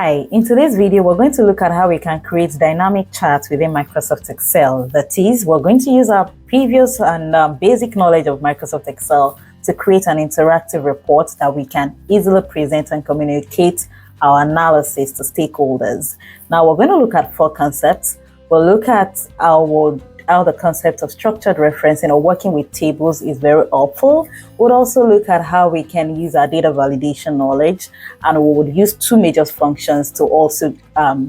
Hi, in today's video, we're going to look at how we can create dynamic charts within Microsoft Excel. That is, we're going to use our previous and basic knowledge of Microsoft Excel to create an interactive report that we can easily present and communicate our analysis to stakeholders. Now, we're going to look at four concepts. We'll look at how the concept of structured referencing or working with tables is very helpful. We'll also look at how we can use our data validation knowledge, and we would use two major functions to also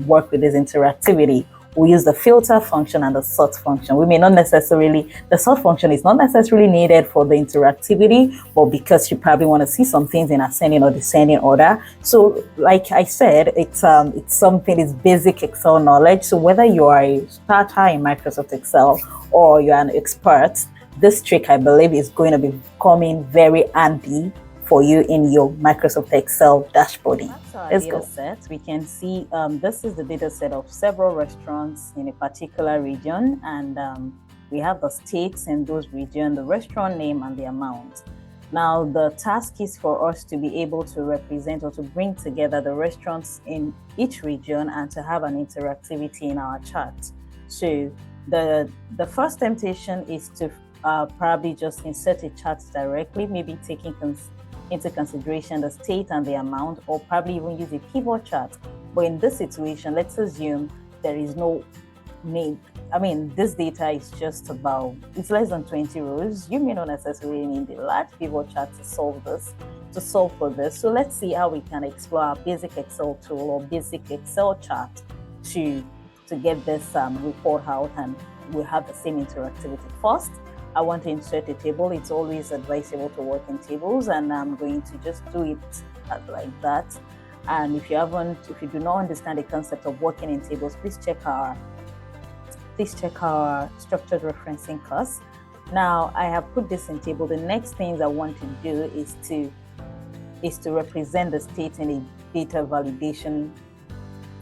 work with this interactivity. We use the filter function and the sort function. The sort function is not necessarily needed for the interactivity, but because you probably want to see some things in ascending or descending order. So like I said, it's basic Excel knowledge. So whether you are a starter in Microsoft Excel or you're an expert, this trick, I believe, is going to be coming very handy for you in your Microsoft Excel dashboarding. Let's go. Set. We can see this is the data set of several restaurants in a particular region, and we have the states in those regions, the restaurant name, and the amount. Now, the task is for us to be able to represent or to bring together the restaurants in each region and to have an interactivity in our chart. So the first temptation is to probably just insert a chart directly, maybe taking into consideration the state and the amount, or probably even use a pivot chart. But in this situation, let's assume there is no need. I mean, this data is just it's less than 20 rows. You may not necessarily need a large pivot chart to solve for this. So let's see how we can explore our basic Excel tool or basic Excel chart to get this report out, and we'll have the same interactivity. First, I want to insert a table. It's always advisable to work in tables, and I'm going to just do it like that. And if you do not understand the concept of working in tables, please check our structured referencing course. Now, I have put this in table. The next things I want to do is to represent the state in a data validation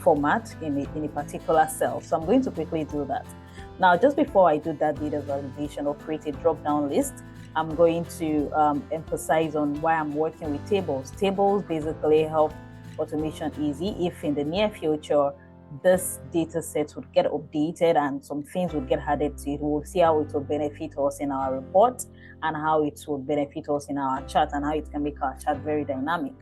format in a particular cell. So I'm going to quickly do that. Now, just before I do that data validation or create a drop-down list, I'm going to emphasize on why I'm working with tables. Tables basically help automation easy. If in the near future, this data set would get updated and some things would get added to it, we'll see how it will benefit us in our report and how it will benefit us in our chart and how it can make our chart very dynamic.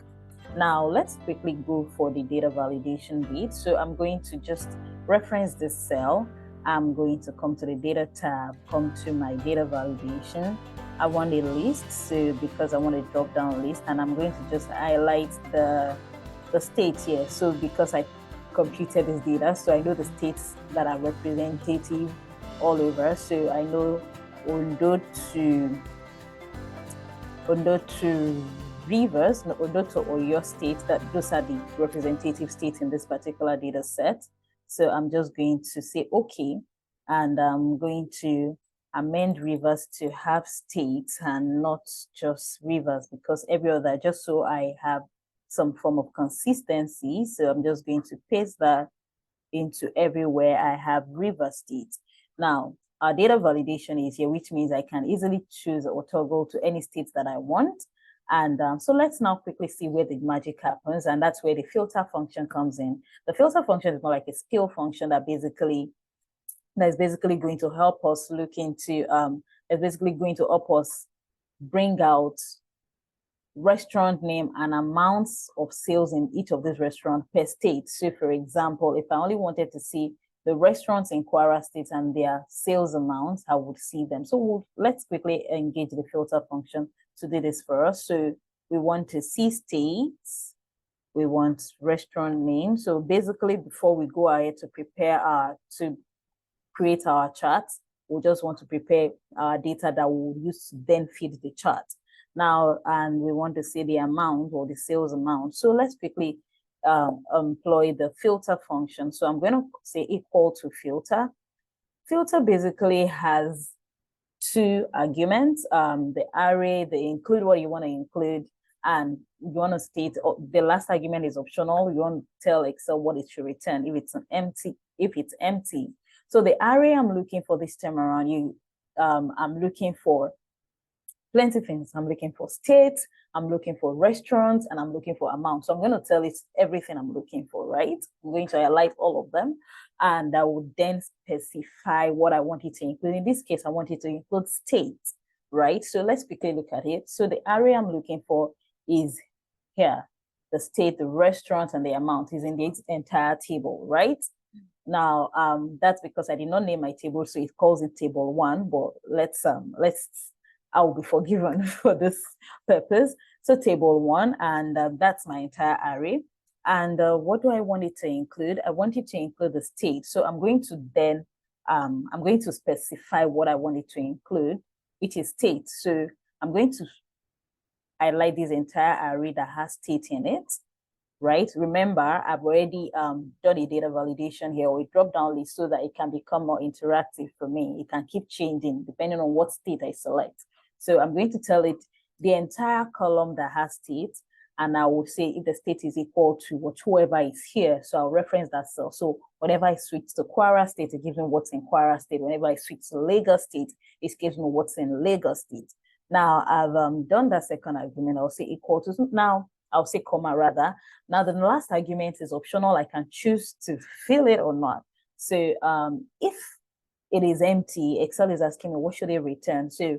Now, let's quickly go for the data validation bit. So I'm going to just reference this cell. I'm going to come to the data tab, come to my data validation. I want a list, so because I want a drop down list, and I'm going to just highlight the states here. So because I computed this data, so I know the states that are representative all over. So I know Ondo to Rivers, Ondo to Oyo State, those are the representative states in this particular data set. So I'm just going to say okay, and I'm going to amend Rivers to have states and not just Rivers, because every other, just so I have some form of consistency. So I'm just going to paste that into everywhere I have River State. Now, our data validation is here, which means I can easily choose or toggle to any states that I want. And so let's now quickly see where the magic happens, and that's where the filter function comes in. The filter function is more like a skill function that is basically going to help us look into, bring out restaurant name and amounts of sales in each of these restaurants per state. So for example, if I only wanted to see the restaurants in Kwara State and their sales amounts, I would see them. So let's quickly engage the filter function to do this for us. So we want to see states, we want restaurant name. So basically, before we go ahead to create our charts, we just want to prepare our data that we'll use to then feed the chart. Now, and we want to see the amount or the sales amount. So let's quickly employ the filter function. So I'm going to say equal to filter. Filter basically has two arguments, the array, they include what you want to include, and you want to state the last argument is optional. You want to tell Excel what it should return if it's empty. So the array I'm looking for this time around, I'm looking for plenty of things. I'm looking for states, I'm looking for restaurants, and I'm looking for amount. So I'm going to tell it everything I'm looking for, right? I'm going to highlight all of them, and I will then specify what I want it to include. In this case, I want it to include state, right? So let's quickly look at it. So the area I'm looking for is here. The state, the restaurant, and the amount is in the entire table, right? Now, that's because I did not name my table, so it calls it table one, but I'll be forgiven for this purpose. So table one, and that's my entire array. And what do I want it to include? I want it to include the state. So I'm going to then, I'm going to specify what I want it to include, which is state. So I'm going to highlight this entire array that has state in it, right? Remember, I've already done a data validation here, or a drop-down list, so that it can become more interactive for me. It can keep changing depending on what state I select. So I'm going to tell it the entire column that has state, and I will say if the state is equal to whoever is here. So I'll reference that cell. So whenever I switch to Kwara State, it gives me what's in Kwara State. Whenever I switch to Lagos State, it gives me what's in Lagos State. Now I've done that second argument. I'll say equal to. Now I'll say comma rather. Now the last argument is optional. I can choose to fill it or not. So if it is empty, Excel is asking me what should it return. So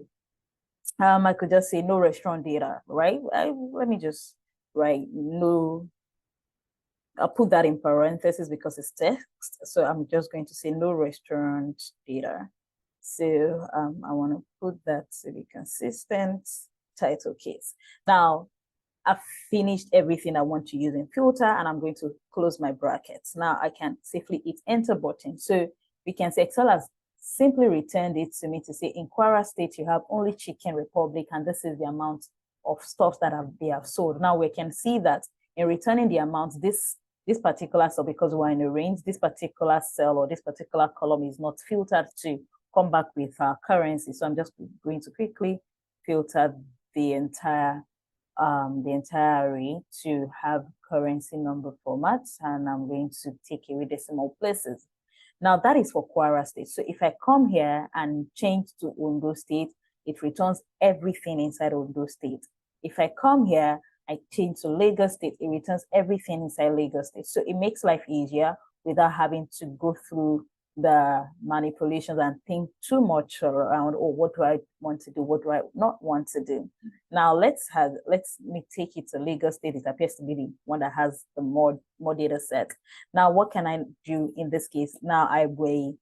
I could just say no restaurant data, right? Let me just write no. I'll put that in parentheses because it's text. So I'm just going to say no restaurant data. So I want to put that to be consistent. Title case. Now I've finished everything I want to use in filter, and I'm going to close my brackets. Now I can safely hit enter button. So we can say Excel has simply returned it to me to say in Kwara State, you have only Chicken Republic, and this is the amount of stuff that they have sold. Now we can see that in returning the amount, this particular cell, because we're in a range, this particular cell or this particular column is not filtered to come back with our currency. So I'm just going to quickly filter the entire array to have currency number formats, and I'm going to take away decimal places. Now that is for Kwara State. So if I come here and change to Ondo State, it returns everything inside Ondo State. If I come here, I change to Lagos State, it returns everything inside Lagos State. So it makes life easier without having to go through the manipulations and think too much around, oh, what do I want to do? What do I not want to do? Now let's take it to Lagos State. It appears to be the one that has the more data set. Now, what can I do in this case? Now I will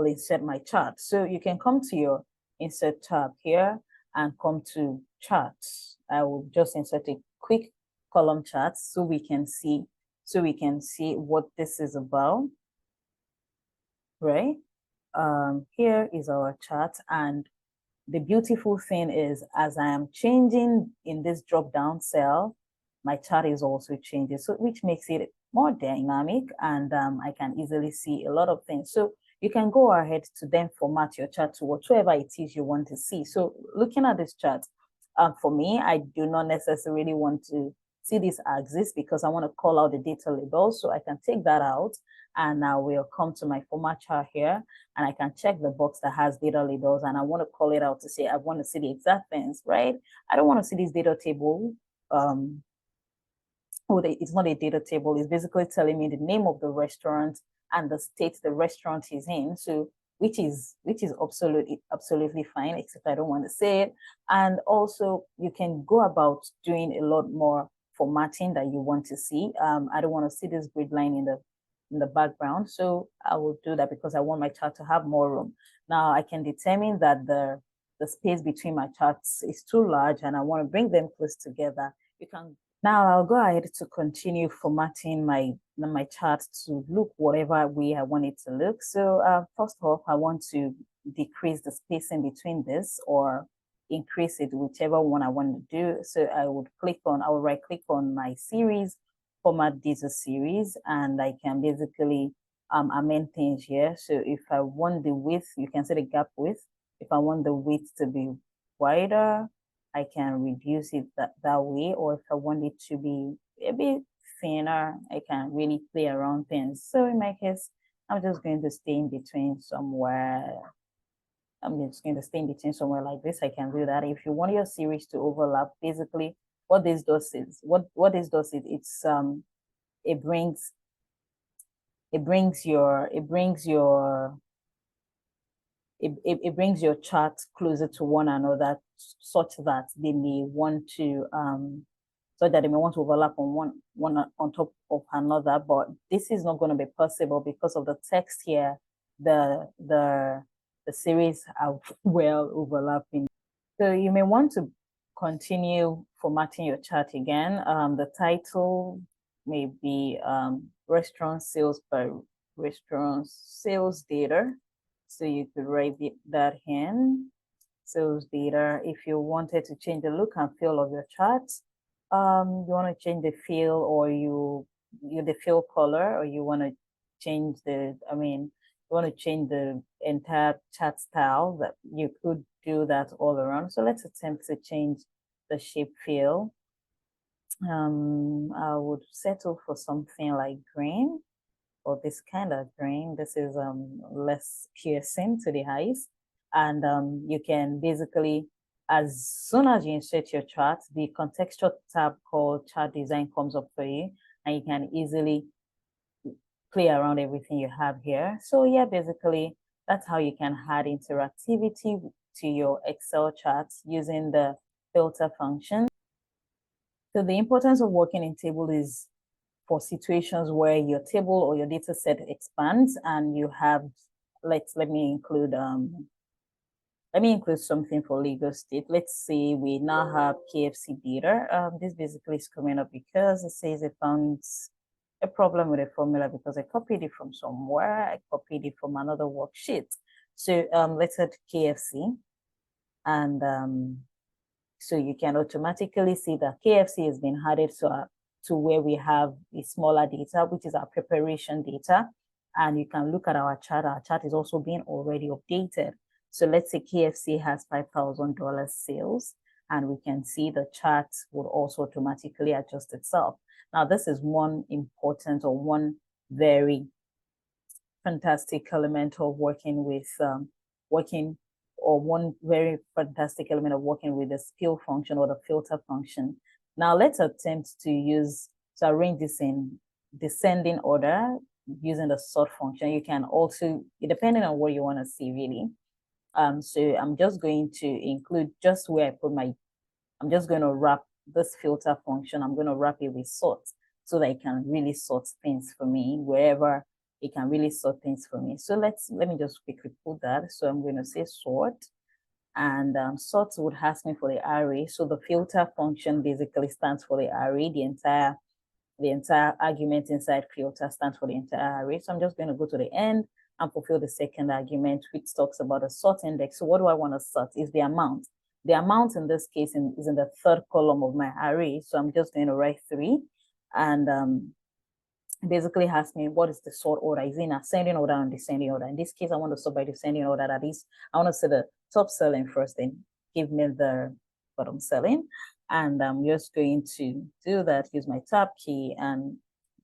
insert my chart. So you can come to your insert tab here and come to charts. I will just insert a quick column chart so we can see what this is about. Right? Here is our chart, and the beautiful thing is, as I am changing in this drop-down cell, my chart is also changing, so which makes it more dynamic, and I can easily see a lot of things. So you can go ahead to then format your chart to whatever it is you want to see. So looking at this chart, for me, I do not necessarily want to see this axis because I want to call out the data labels. So I can take that out, and I will come to my format chart here, and I can check the box that has data labels, and I want to call it out to say I want to see the exact things, right? I don't want to see this data table. It's not a data table. It's basically telling me the name of the restaurant and the state the restaurant is in. So which is absolutely fine, except I don't want to say it. And also you can go about doing a lot more formatting that you want to see. I don't want to see this grid line in the background. So I will do that because I want my chart to have more room. Now I can determine that the space between my charts is too large and I want to bring them close together. Now I'll go ahead to continue formatting my chart to look whatever way I want it to look. So first off, I want to decrease the spacing between this or increase it, whichever one I want to do. So I will right click on my series, format this as series, and I can basically amend things here. So if I want the width, you can see the gap width. If I want the width to be wider, I can reduce it that way, or if I want it to be a bit thinner, I can really play around things. So in my case, I'm just going to stay in between somewhere I'm just going to stay in between somewhere like this. I can do that. If you want your series to overlap, basically what this does is it's it brings it brings your charts closer to one another, such that they may want to overlap on one on top of another. But this is not going to be possible because of the text here. The series are well overlapping. So you may want to continue formatting your chart again. The title may be restaurant sales by restaurant sales data. So you could write that in sales data. If you wanted to change the look and feel of your charts, you want to change the feel, or the feel color, or you want to change you want to change the entire chart style, that you could do that all around. So let's attempt to change the shape feel. I would settle for something like green, or this kind of green. This is less piercing to the eyes. And you can basically, as soon as you insert your chart, the contextual tab called chart design comes up for you, and you can easily play around everything you have here. So yeah, basically that's how you can add interactivity to your Excel charts using the filter function. So the importance of working in table is for situations where your table or your data set expands and you have, let me include something for Lagos State. Let's say we now have KFC data. This basically is coming up because it says it found a problem with a formula because I copied it from somewhere. I copied it from another worksheet. So let's add KFC, and so you can automatically see that KFC has been added to where we have the smaller data, which is our preparation data. And you can look at our chart. Our chart is also being already updated. So let's say KFC has $5,000 sales, and we can see the chart would also automatically adjust itself. Now, this is one important, or one very fantastic element of working with one very fantastic element of working with the spill function or the filter function. Now let's attempt to arrange this in descending order using the sort function. You can also, depending on what you want to see really. So I'm just going to include just where I put I'm just going to wrap this filter function. I'm going to wrap it with sort so that it can really sort things for me wherever it can really sort things for me. So let me just quickly put that. So I'm going to say sort, and sort would ask me for the array. So the filter function basically stands for the array. The entire argument inside filter stands for the entire array. So I'm just going to go to the end and fulfill the second argument, which talks about a sort index. So what do I want to sort is the amount. The amount in this case is in the third column of my array. So I'm just going to write 3, and basically asks me what is the sort order. Is it in ascending order and descending order? In this case, I want to sort by descending order. That is, I want to say the top selling first, then give me the bottom selling. And I'm just going to do that, use my tab key and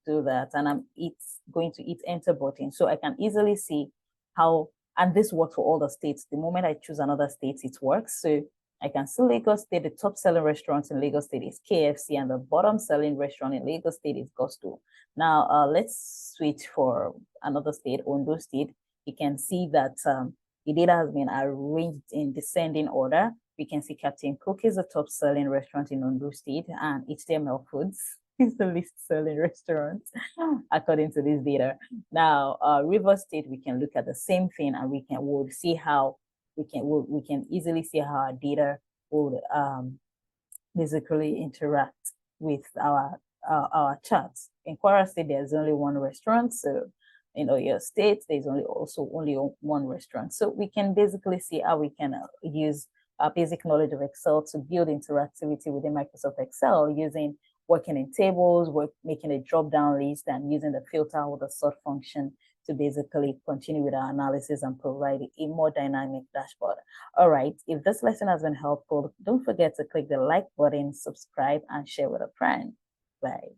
do that. And it's going to hit enter button. So I can easily see how, and this works for all the states. The moment I choose another state, it works. So I can see Lagos State, the top selling restaurant in Lagos State is KFC, and the bottom selling restaurant in Lagos State is Gusto. Now, let's switch for another state, Ondo State. You can see that the data has been arranged in descending order. We can see Captain Cook is the top selling restaurant in Ondo State, and HTML Foods is the least selling restaurant according to this data. Now, River State, we can look at the same thing, and we'll see how we can easily see how our data would basically interact with our charts. In Kwara State, there's only one restaurant. So in Oyo State, there's only one restaurant. So we can basically see how we can use our basic knowledge of Excel to build interactivity within Microsoft Excel using working in tables, making a drop-down list, and using the filter or the sort function to basically continue with our analysis and provide a more dynamic dashboard. All right, if this lesson has been helpful, don't forget to click the like button, subscribe, and share with a friend. Bye.